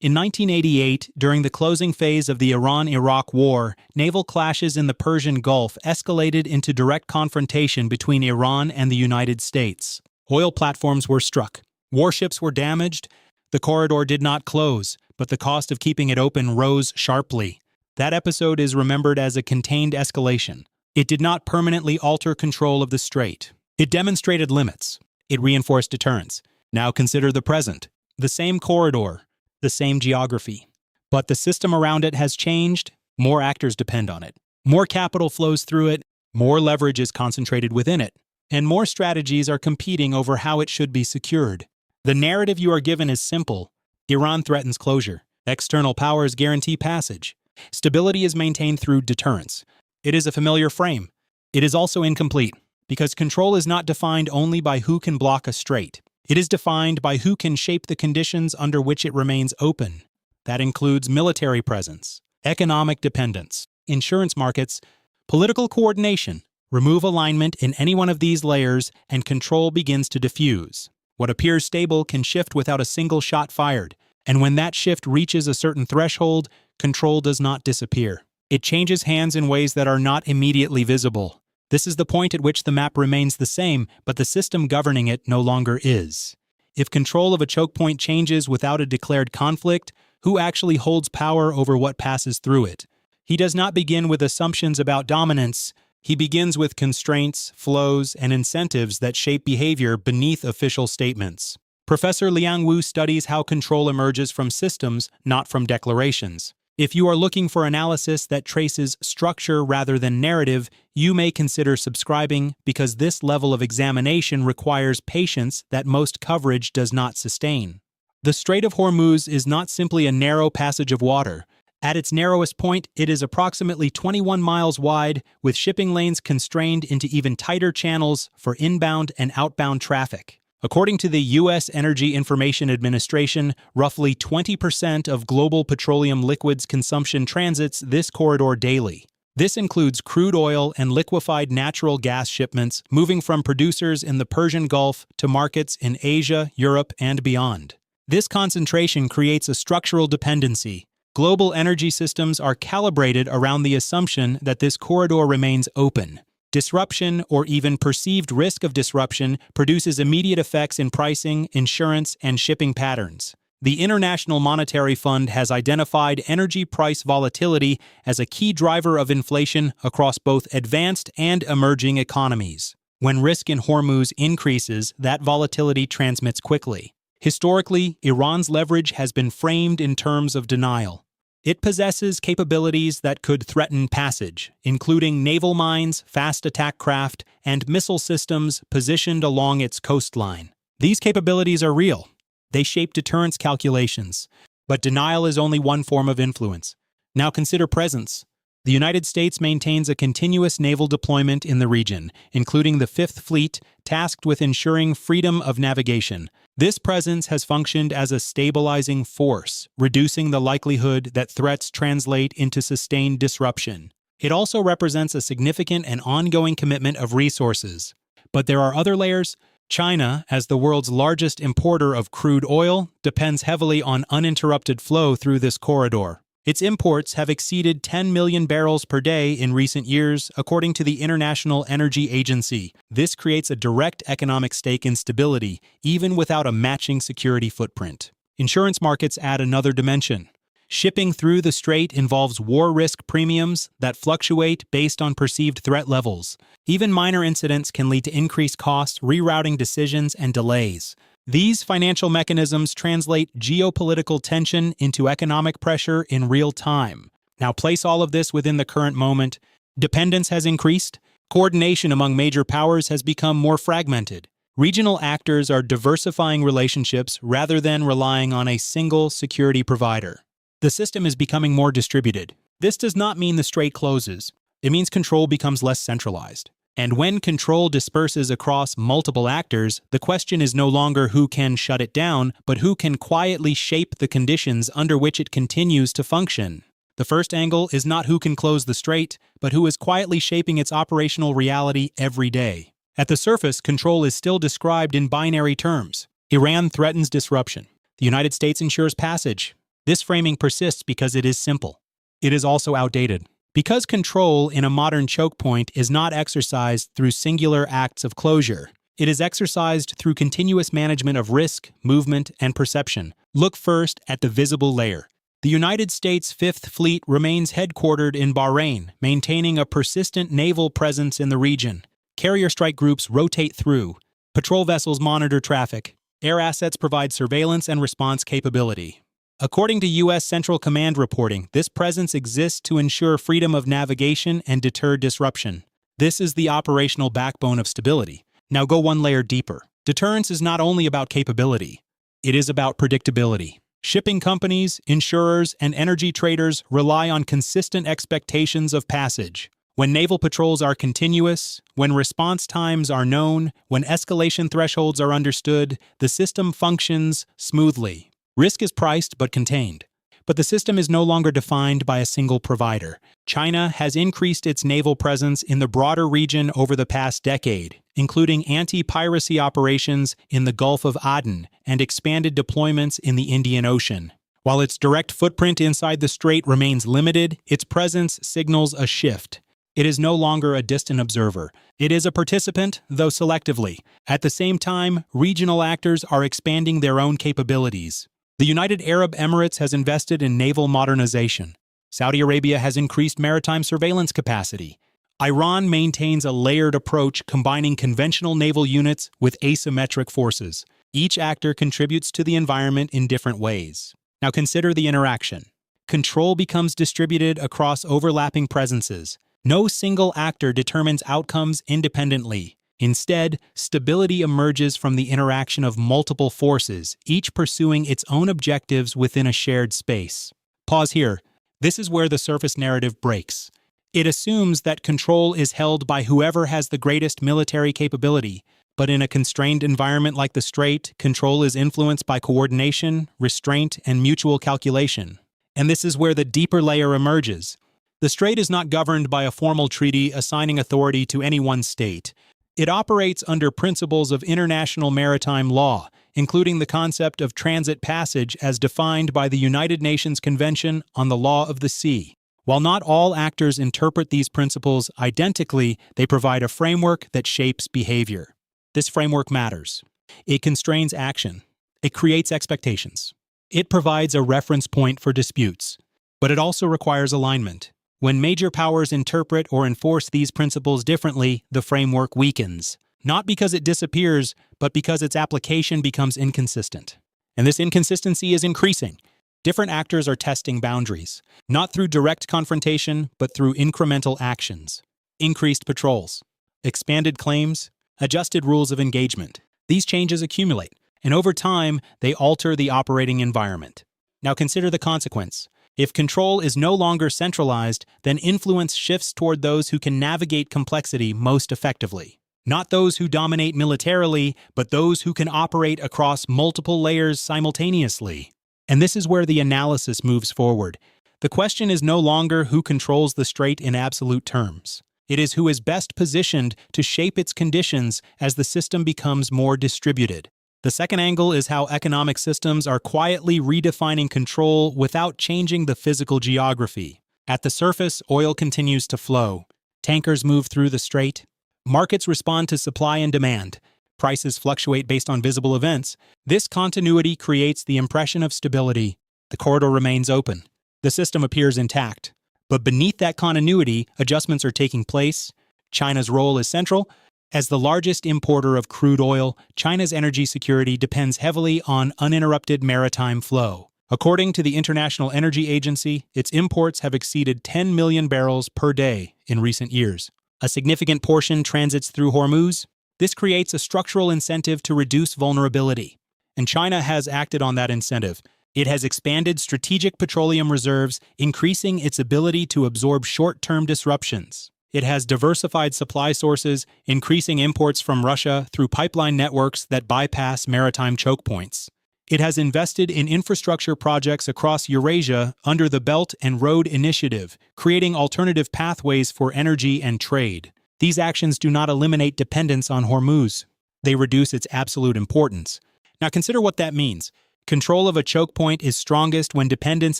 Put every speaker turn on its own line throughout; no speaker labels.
In 1988, during the closing phase of the Iran-Iraq War, naval clashes in the Persian Gulf escalated into direct confrontation between Iran and the United States. Oil platforms were struck. Warships were damaged. The corridor did not close, but the cost of keeping it open rose sharply. That episode is remembered as a contained escalation. It did not permanently alter control of the strait. It demonstrated limits. It reinforced deterrence. Now consider the present. The same corridor, the same geography. But the system around it has changed. More actors depend on it. More capital flows through it. More leverage is concentrated within it. And more strategies are competing over how it should be secured. The narrative you are given is simple. Iran threatens closure. External powers guarantee passage. Stability is maintained through deterrence. It is a familiar frame. It is also incomplete, because control is not defined only by who can block a strait. It is defined by who can shape the conditions under which it remains open. That includes military presence, economic dependence, insurance markets, political coordination. Remove alignment in any one of these layers and control begins to diffuse. What appears stable can shift without a single shot fired, and when that shift reaches a certain threshold, control does not disappear. It changes hands in ways that are not immediately visible. This is the point at which the map remains the same, but the system governing it no longer is. If control of a choke point changes without a declared conflict, who actually holds power over what passes through it? He does not begin with assumptions about dominance. He begins with constraints, flows, and incentives that shape behavior beneath official statements. Professor Liang studies how control emerges from systems, not from declarations. If you are looking for analysis that traces structure rather than narrative, you may consider subscribing, because this level of examination requires patience that most coverage does not sustain. The Strait of Hormuz is not simply a narrow passage of water. At its narrowest point, it is approximately 21 miles wide, with shipping lanes constrained into even tighter channels for inbound and outbound traffic. According to the U.S. Energy Information Administration, roughly 20% of global petroleum liquids consumption transits this corridor daily. This includes crude oil and liquefied natural gas shipments moving from producers in the Persian Gulf to markets in Asia, Europe, and beyond. This concentration creates a structural dependency. Global energy systems are calibrated around the assumption that this corridor remains open. Disruption, or even perceived risk of disruption, produces immediate effects in pricing, insurance, and shipping patterns. The International Monetary Fund has identified energy price volatility as a key driver of inflation across both advanced and emerging economies. When risk in Hormuz increases, that volatility transmits quickly. Historically, Iran's leverage has been framed in terms of denial. It possesses capabilities that could threaten passage, including naval mines, fast attack craft, and missile systems positioned along its coastline. These capabilities are real. They shape deterrence calculations. But denial is only one form of influence. Now consider presence. The United States maintains a continuous naval deployment in the region, including the Fifth Fleet, tasked with ensuring freedom of navigation. This presence has functioned as a stabilizing force, reducing the likelihood that threats translate into sustained disruption. It also represents a significant and ongoing commitment of resources. But there are other layers. China, as the world's largest importer of crude oil, depends heavily on uninterrupted flow through this corridor. Its imports have exceeded 10 million barrels per day in recent years, according to the International Energy Agency. This creates a direct economic stake in stability, even without a matching security footprint. Insurance markets add another dimension. Shipping through the strait involves war risk premiums that fluctuate based on perceived threat levels. Even minor incidents can lead to increased costs, rerouting decisions, and delays. These financial mechanisms translate geopolitical tension into economic pressure in real time. Now place all of this within the current moment. Dependence has increased. Coordination among major powers has become more fragmented. Regional actors are diversifying relationships rather than relying on a single security provider. The system is becoming more distributed. This does not mean the strait closes. It means control becomes less centralized. And when control disperses across multiple actors, the question is no longer who can shut it down, but who can quietly shape the conditions under which it continues to function. The first angle is not who can close the strait, but who is quietly shaping its operational reality every day. At the surface, control is still described in binary terms. Iran threatens disruption. The United States ensures passage. This framing persists because it is simple. It is also outdated. Because control in a modern choke point is not exercised through singular acts of closure, it is exercised through continuous management of risk, movement, and perception. Look first at the visible layer. The United States Fifth Fleet remains headquartered in Bahrain, maintaining a persistent naval presence in the region. Carrier strike groups rotate through. Patrol vessels monitor traffic. Air assets provide surveillance and response capability. According to U.S. Central Command reporting, this presence exists to ensure freedom of navigation and deter disruption. This is the operational backbone of stability. Now go one layer deeper. Deterrence is not only about capability. It is about predictability. Shipping companies, insurers, and energy traders rely on consistent expectations of passage. When naval patrols are continuous, when response times are known, when escalation thresholds are understood, the system functions smoothly. Risk is priced but contained. But the system is no longer defined by a single provider. China has increased its naval presence in the broader region over the past decade, including anti-piracy operations in the Gulf of Aden and expanded deployments in the Indian Ocean. While its direct footprint inside the strait remains limited, its presence signals a shift. It is no longer a distant observer. It is a participant, though selectively. At the same time, regional actors are expanding their own capabilities. The United Arab Emirates has invested in naval modernization. Saudi Arabia has increased maritime surveillance capacity. Iran maintains a layered approach combining conventional naval units with asymmetric forces. Each actor contributes to the environment in different ways. Now consider the interaction. Control becomes distributed across overlapping presences. No single actor determines outcomes independently. Instead, stability emerges from the interaction of multiple forces, each pursuing its own objectives within a shared space. Pause here. This is where the surface narrative breaks. It assumes that control is held by whoever has the greatest military capability, but in a constrained environment like the Strait, control is influenced by coordination, restraint, and mutual calculation. And this is where the deeper layer emerges. The Strait is not governed by a formal treaty assigning authority to any one state. It operates under principles of international maritime law, including the concept of transit passage as defined by the United Nations Convention on the Law of the Sea. While not all actors interpret these principles identically, they provide a framework that shapes behavior. This framework matters. It constrains action. It creates expectations. It provides a reference point for disputes. But it also requires alignment. When major powers interpret or enforce these principles differently, the framework weakens. Not because it disappears, but because its application becomes inconsistent. And this inconsistency is increasing. Different actors are testing boundaries, not through direct confrontation, but through incremental actions. Increased patrols, expanded claims, adjusted rules of engagement. These changes accumulate, and over time, they alter the operating environment. Now consider the consequence. If control is no longer centralized, then influence shifts toward those who can navigate complexity most effectively. Not those who dominate militarily, but those who can operate across multiple layers simultaneously. And this is where the analysis moves forward. The question is no longer who controls the strait in absolute terms. It is who is best positioned to shape its conditions as the system becomes more distributed. The second angle is how economic systems are quietly redefining control without changing the physical geography. At the surface, oil continues to flow. Tankers move through the strait. Markets respond to supply and demand. Prices fluctuate based on visible events. This continuity creates the impression of stability. The corridor remains open. The system appears intact. But beneath that continuity, adjustments are taking place. China's role is central. As the largest importer of crude oil, China's energy security depends heavily on uninterrupted maritime flow. According to the International Energy Agency, its imports have exceeded 10 million barrels per day in recent years. A significant portion transits through Hormuz. This creates a structural incentive to reduce vulnerability. And China has acted on that incentive. It has expanded strategic petroleum reserves, increasing its ability to absorb short-term disruptions. It has diversified supply sources, increasing imports from Russia through pipeline networks that bypass maritime choke points. It has invested in infrastructure projects across Eurasia under the Belt and Road Initiative, creating alternative pathways for energy and trade. These actions do not eliminate dependence on Hormuz. They reduce its absolute importance. Now consider what that means. Control of a choke point is strongest when dependence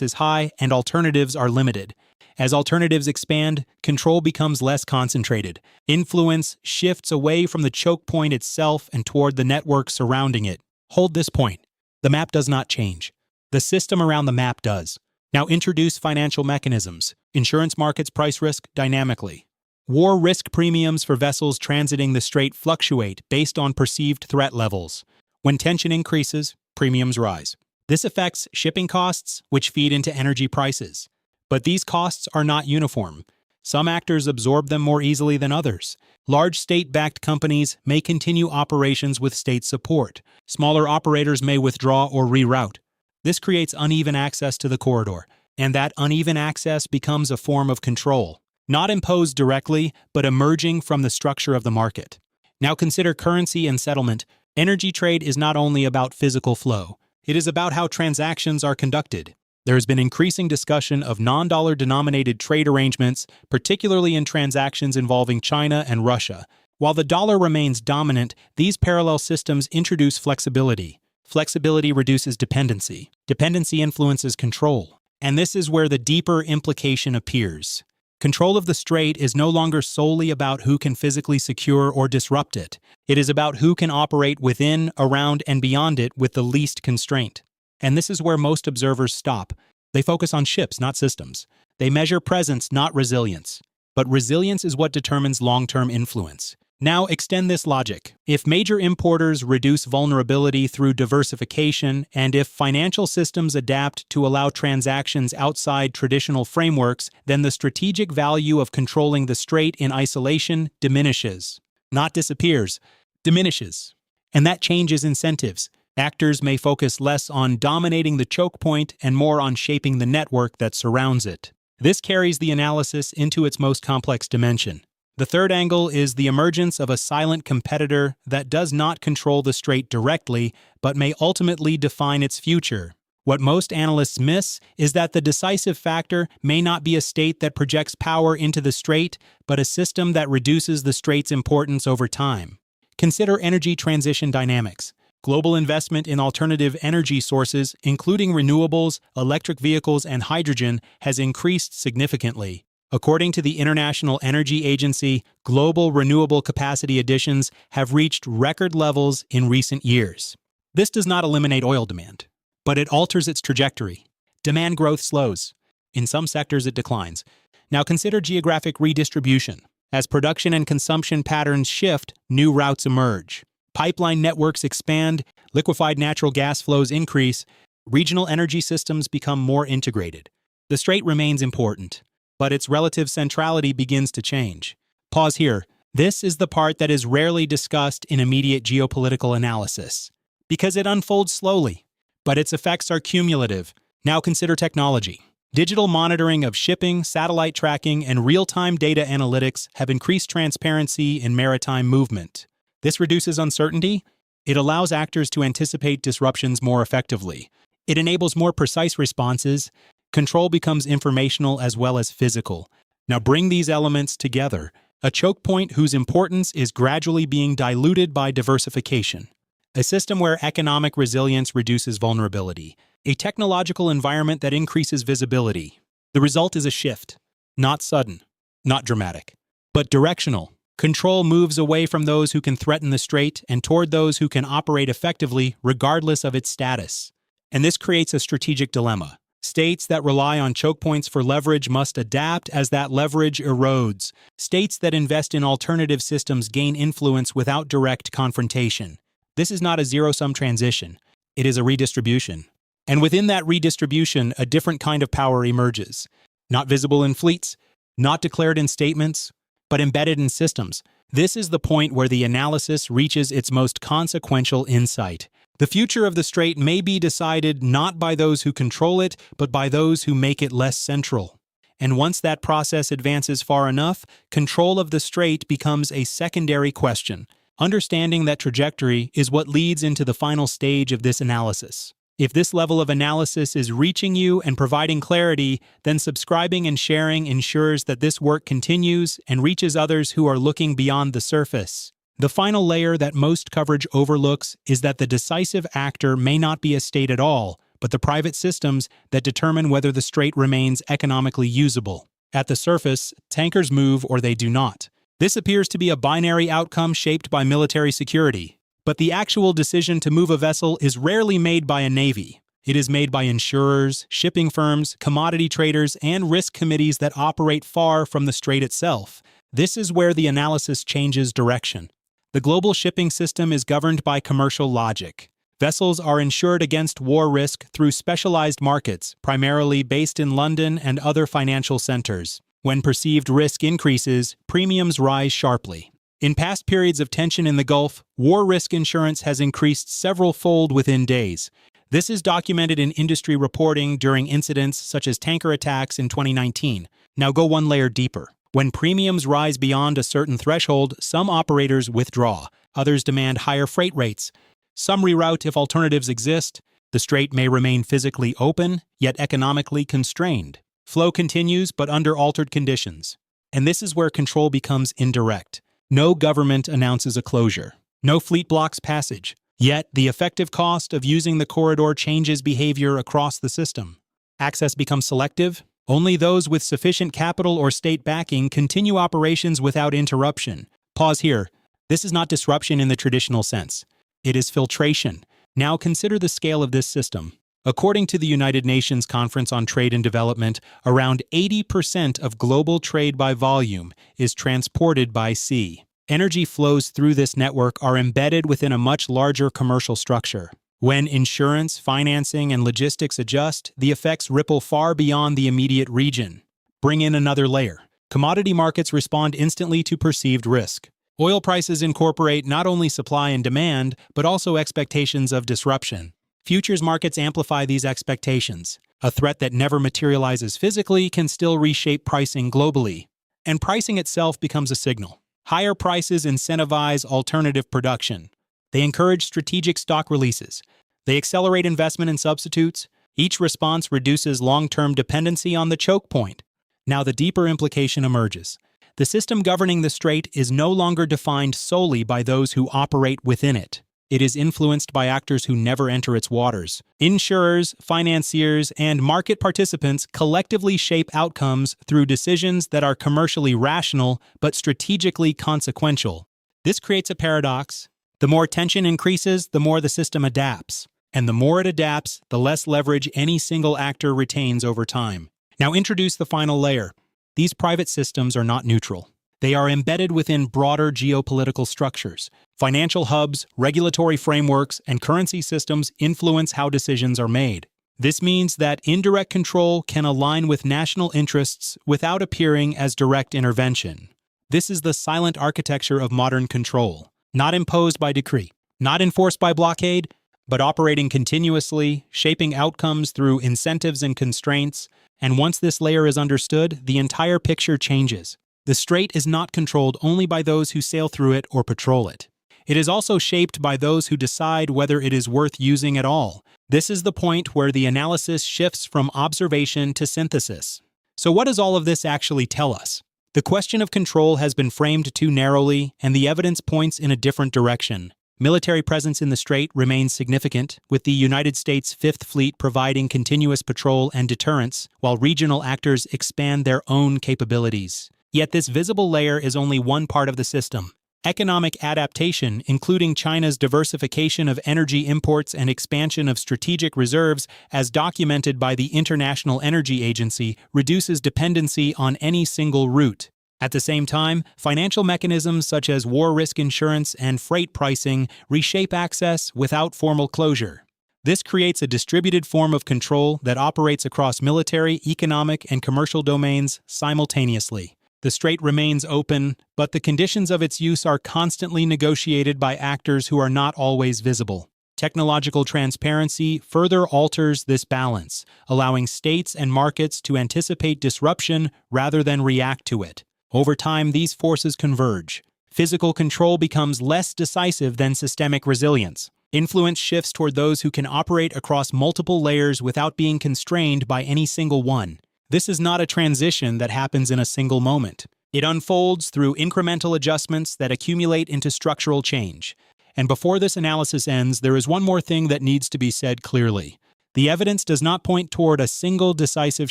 is high and alternatives are limited. As alternatives expand, control becomes less concentrated. Influence shifts away from the choke point itself and toward the network surrounding it. Hold this point. The map does not change. The system around the map does. Now introduce financial mechanisms. Insurance markets price risk dynamically. War risk premiums for vessels transiting the strait fluctuate based on perceived threat levels. When tension increases, premiums rise. This affects shipping costs, which feed into energy prices. But these costs are not uniform. Some actors absorb them more easily than others. Large state-backed companies may continue operations with state support. Smaller operators may withdraw or reroute. This creates uneven access to the corridor, and that uneven access becomes a form of control, not imposed directly, but emerging from the structure of the market. Now consider currency and settlement. Energy trade is not only about physical flow. It is about how transactions are conducted. There has been increasing discussion of non-dollar denominated trade arrangements, particularly in transactions involving China and Russia. While the dollar remains dominant, these parallel systems introduce flexibility. Flexibility reduces dependency. Dependency influences control. And this is where the deeper implication appears. Control of the strait is no longer solely about who can physically secure or disrupt it. It is about who can operate within, around, and beyond it with the least constraint. And this is where most observers stop. They focus on ships, not systems. They measure presence, not resilience. But resilience is what determines long-term influence. Now extend this logic. If major importers reduce vulnerability through diversification, and if financial systems adapt to allow transactions outside traditional frameworks, then the strategic value of controlling the strait in isolation diminishes. Not disappears, diminishes. And that changes incentives. Actors may focus less on dominating the choke point and more on shaping the network that surrounds it. This carries the analysis into its most complex dimension. The third angle is the emergence of a silent competitor that does not control the strait directly, but may ultimately define its future. What most analysts miss is that the decisive factor may not be a state that projects power into the strait, but a system that reduces the strait's importance over time. Consider energy transition dynamics. Global investment in alternative energy sources, including renewables, electric vehicles, and hydrogen, has increased significantly. According to the International Energy Agency, global renewable capacity additions have reached record levels in recent years. This does not eliminate oil demand, but it alters its trajectory. Demand growth slows. In some sectors, it declines. Now consider geographic redistribution. As production and consumption patterns shift, new routes emerge. Pipeline networks expand, liquefied natural gas flows increase, regional energy systems become more integrated. The strait remains important, but its relative centrality begins to change. Pause here. This is the part that is rarely discussed in immediate geopolitical analysis, because it unfolds slowly, but its effects are cumulative. Now consider technology. Digital monitoring of shipping, satellite tracking, and real-time data analytics have increased transparency in maritime movement. This reduces uncertainty. It allows actors to anticipate disruptions more effectively. It enables more precise responses. Control becomes informational as well as physical. Now bring these elements together. A choke point whose importance is gradually being diluted by diversification. A system where economic resilience reduces vulnerability. A technological environment that increases visibility. The result is a shift. Not sudden, not dramatic, but directional. Control moves away from those who can threaten the strait and toward those who can operate effectively regardless of its status. And this creates a strategic dilemma. States that rely on choke points for leverage must adapt as that leverage erodes. States that invest in alternative systems gain influence without direct confrontation. This is not a zero-sum transition. It is a redistribution. And within that redistribution, a different kind of power emerges. Not visible in fleets, not declared in statements, but embedded in systems. This is the point where the analysis reaches its most consequential insight. The future of the strait may be decided not by those who control it, but by those who make it less central. And once that process advances far enough, control of the strait becomes a secondary question. Understanding that trajectory is what leads into the final stage of this analysis. If this level of analysis is reaching you and providing clarity, then subscribing and sharing ensures that this work continues and reaches others who are looking beyond the surface. The final layer that most coverage overlooks is that the decisive actor may not be a state at all, but the private systems that determine whether the strait remains economically usable. At the surface, tankers move or they do not. This appears to be a binary outcome shaped by military security. But the actual decision to move a vessel is rarely made by a navy. It is made by insurers, shipping firms, commodity traders, and risk committees that operate far from the strait itself. This is where the analysis changes direction. The global shipping system is governed by commercial logic. Vessels are insured against war risk through specialized markets, primarily based in London and other financial centers. When perceived risk increases, premiums rise sharply. In past periods of tension in the Gulf, war risk insurance has increased several-fold within days. This is documented in industry reporting during incidents such as tanker attacks in 2019. Now go one layer deeper. When premiums rise beyond a certain threshold, some operators withdraw. Others demand higher freight rates. Some reroute if alternatives exist. The strait may remain physically open, yet economically constrained. Flow continues, but under altered conditions. And this is where control becomes indirect. No government announces a closure. No fleet blocks passage. Yet, the effective cost of using the corridor changes behavior across the system. Access becomes selective. Only those with sufficient capital or state backing continue operations without interruption. Pause here. This is not disruption in the traditional sense. It is filtration. Now consider the scale of this system. According to the United Nations Conference on Trade and Development, around 80% of global trade by volume is transported by sea. Energy flows through this network are embedded within a much larger commercial structure. When insurance, financing, and logistics adjust, the effects ripple far beyond the immediate region. Bring in another layer. Commodity markets respond instantly to perceived risk. Oil prices incorporate not only supply and demand, but also expectations of disruption. Futures markets amplify these expectations. A threat that never materializes physically can still reshape pricing globally. And pricing itself becomes a signal. Higher prices incentivize alternative production. They encourage strategic stock releases. They accelerate investment in substitutes. Each response reduces long-term dependency on the choke point. Now the deeper implication emerges. The system governing the strait is no longer defined solely by those who operate within it. It is influenced by actors who never enter its waters. Insurers, financiers, and market participants collectively shape outcomes through decisions that are commercially rational but strategically consequential. This creates a paradox. The more tension increases, the more the system adapts. And the more it adapts, the less leverage any single actor retains over time. Now introduce the final layer. These private systems are not neutral. They are embedded within broader geopolitical structures. Financial hubs, regulatory frameworks, and currency systems influence how decisions are made. This means that indirect control can align with national interests without appearing as direct intervention. This is the silent architecture of modern control. Not imposed by decree, not enforced by blockade, but operating continuously, shaping outcomes through incentives and constraints. And once this layer is understood, the entire picture changes. The strait is not controlled only by those who sail through it or patrol it. It is also shaped by those who decide whether it is worth using at all. This is the point where the analysis shifts from observation to synthesis. So what does all of this actually tell us? The question of control has been framed too narrowly, and the evidence points in a different direction. Military presence in the strait remains significant, with the United States Fifth Fleet providing continuous patrol and deterrence, while regional actors expand their own capabilities. Yet this visible layer is only one part of the system. Economic adaptation, including China's diversification of energy imports and expansion of strategic reserves, as documented by the International Energy Agency, reduces dependency on any single route. At the same time, financial mechanisms such as war risk insurance and freight pricing reshape access without formal closure. This creates a distributed form of control that operates across military, economic, and commercial domains simultaneously. The strait remains open, but the conditions of its use are constantly negotiated by actors who are not always visible. Technological transparency further alters this balance, allowing states and markets to anticipate disruption rather than react to it. Over time, these forces converge. Physical control becomes less decisive than systemic resilience. Influence shifts toward those who can operate across multiple layers without being constrained by any single one. This is not a transition that happens in a single moment. It unfolds through incremental adjustments that accumulate into structural change. And before this analysis ends, there is one more thing that needs to be said clearly. The evidence does not point toward a single decisive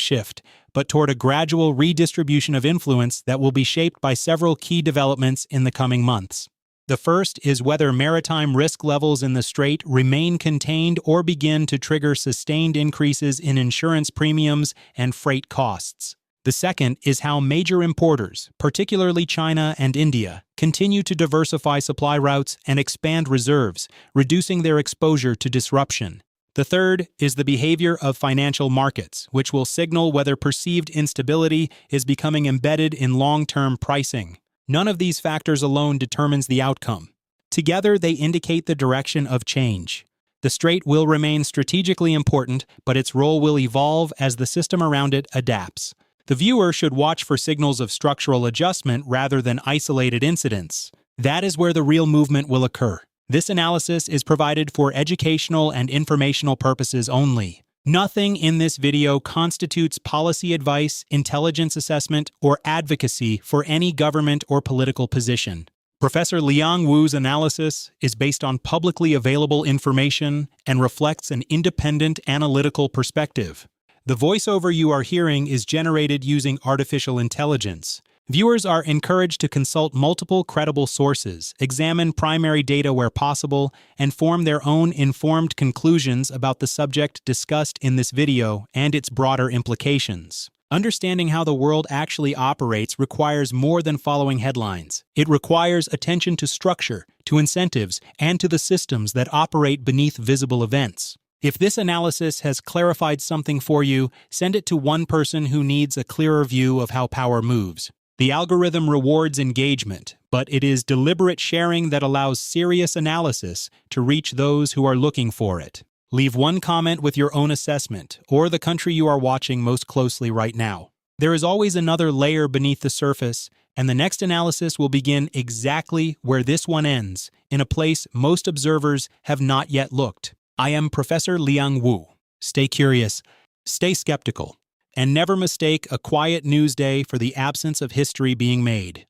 shift, but toward a gradual redistribution of influence that will be shaped by several key developments in the coming months. The first is whether maritime risk levels in the strait remain contained or begin to trigger sustained increases in insurance premiums and freight costs. The second is how major importers, particularly China and India, continue to diversify supply routes and expand reserves, reducing their exposure to disruption. The third is the behavior of financial markets, which will signal whether perceived instability is becoming embedded in long-term pricing. None of these factors alone determines the outcome. Together, they indicate the direction of change. The strait will remain strategically important, but its role will evolve as the system around it adapts. The viewer should watch for signals of structural adjustment rather than isolated incidents. That is where the real movement will occur. This analysis is provided for educational and informational purposes only. Nothing in this video constitutes policy advice, intelligence assessment, or advocacy for any government or political position. Professor Liang Wu's analysis is based on publicly available information and reflects an independent analytical perspective. The voiceover you are hearing is generated using artificial intelligence. Viewers are encouraged to consult multiple credible sources, examine primary data where possible, and form their own informed conclusions about the subject discussed in this video and its broader implications. Understanding how the world actually operates requires more than following headlines. It requires attention to structure, to incentives, and to the systems that operate beneath visible events. If this analysis has clarified something for you, send it to one person who needs a clearer view of how power moves. The algorithm rewards engagement, but it is deliberate sharing that allows serious analysis to reach those who are looking for it. Leave one comment with your own assessment, or the country you are watching most closely right now. There is always another layer beneath the surface, and the next analysis will begin exactly where this one ends, in a place most observers have not yet looked. I am Professor Liang Wu. Stay curious, stay skeptical, and never mistake a quiet news day for the absence of history being made.